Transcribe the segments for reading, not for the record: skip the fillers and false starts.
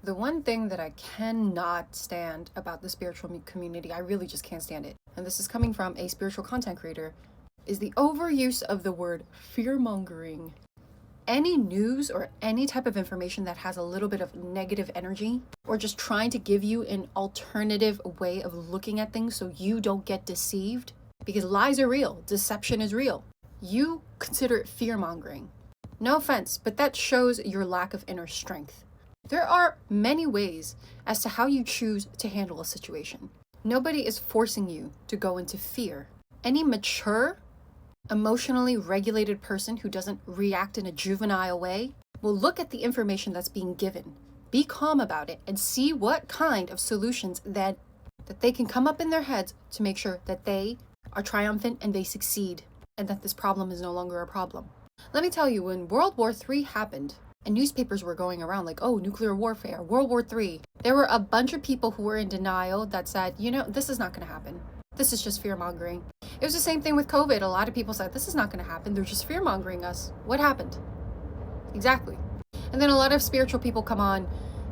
The one thing that I cannot stand about the spiritual community, I really just can't stand it, and this is coming from a spiritual content creator, is the overuse of the word fear-mongering. Any news or any type of information that has a little bit of negative energy, or just trying to give you an alternative way of looking at things so you don't get deceived, because lies are real, deception is real. You consider it fear-mongering. No offense, but that shows your lack of inner strength. There are many ways as to how you choose to handle a situation. Nobody is forcing you to go into fear. Any mature, emotionally regulated person who doesn't react in a juvenile way will look at the information that's being given, be calm about it, and see what kind of solutions that they can come up in their heads to make sure that they are triumphant and they succeed, and that this problem is no longer a problem. Let me tell you, when World War III happened, and newspapers were going around like, oh, nuclear warfare, World War III, there were a bunch of people who were in denial that said, this is not going to happen. This is just fear-mongering. It was the same thing with COVID. A lot of people said, this is not going to happen. They're just fear-mongering us. What happened? Exactly. And then a lot of spiritual people come on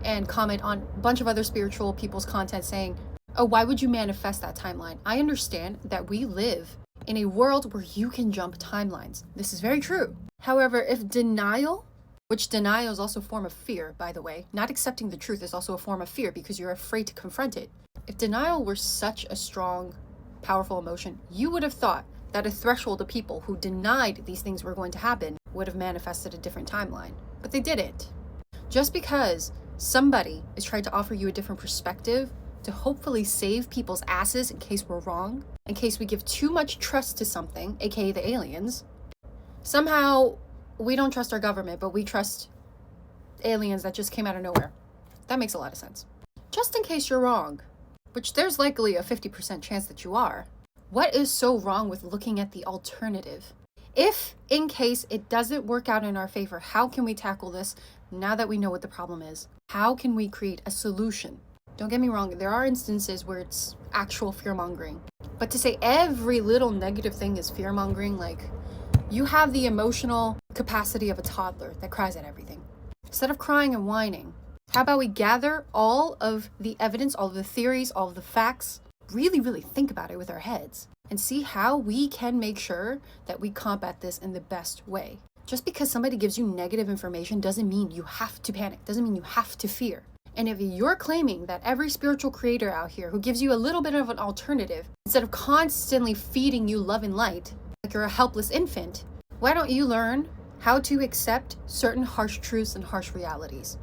and comment on a bunch of other spiritual people's content saying, oh, why would you manifest that timeline? I understand that we live in a world where you can jump timelines. This is very true. However, if denial, which denial is also a form of fear, by the way, not accepting the truth is also a form of fear because you're afraid to confront it. If denial were such a strong, powerful emotion, you would have thought that a threshold of people who denied these things were going to happen would have manifested a different timeline. But they didn't. Just because somebody is trying to offer you a different perspective to hopefully save people's asses in case we're wrong, in case we give too much trust to something, aka the aliens, somehow we don't trust our government, but we trust aliens that just came out of nowhere. That makes a lot of sense. Just in case you're wrong, which there's likely a 50% chance that you are, what is so wrong with looking at the alternative? If, in case it doesn't work out in our favor, how can we tackle this now that we know what the problem is? How can we create a solution? Don't get me wrong, there are instances where it's actual fear-mongering. But to say every little negative thing is fear-mongering, like, you have the emotional capacity of a toddler that cries at everything. Instead of crying and whining, how about we gather all of the evidence, all of the theories, all of the facts, really think about it with our heads, and see how we can make sure that we combat this in the best way. Just because somebody gives you negative information doesn't mean you have to panic, doesn't mean you have to fear. And if you're claiming that every spiritual creator out here who gives you a little bit of an alternative, instead of constantly feeding you love and light, like you're a helpless infant, why don't you learn how to accept certain harsh truths and harsh realities?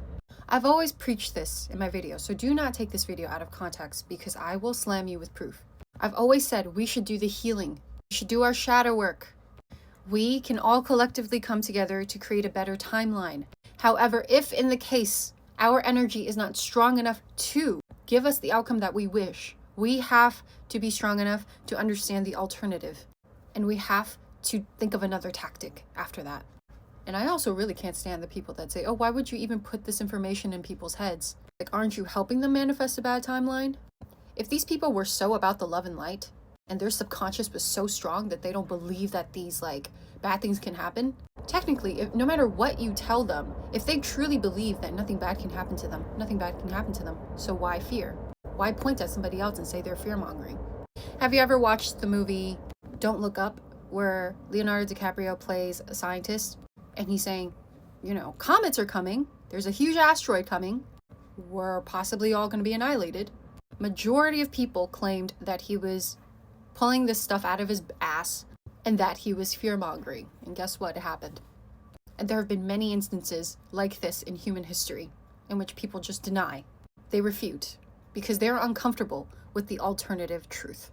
I've always preached this in my videos, so do not take this video out of context because I will slam you with proof. I've always said we should do the healing. We should do our shadow work. We can all collectively come together to create a better timeline. However, if in the case our energy is not strong enough to give us the outcome that we wish, we have to be strong enough to understand the alternative. And we have to think of another tactic after that. And I also really can't stand the people that say, oh, why would you even put this information in people's heads? Like, aren't you helping them manifest a bad timeline? If these people were so about the love and light, and their subconscious was so strong that they don't believe that these, bad things can happen, technically, no matter what you tell them, if they truly believe that nothing bad can happen to them, nothing bad can happen to them. So why fear? Why point at somebody else and say they're fear-mongering? Have you ever watched the movie Don't Look Up, where Leonardo DiCaprio plays a scientist? And he's saying, comets are coming. There's a huge asteroid coming. We're possibly all going to be annihilated. Majority of people claimed that he was pulling this stuff out of his ass and that he was fear-mongering. And guess what? It happened. And there have been many instances like this in human history in which people just deny. They refute because they're uncomfortable with the alternative truth.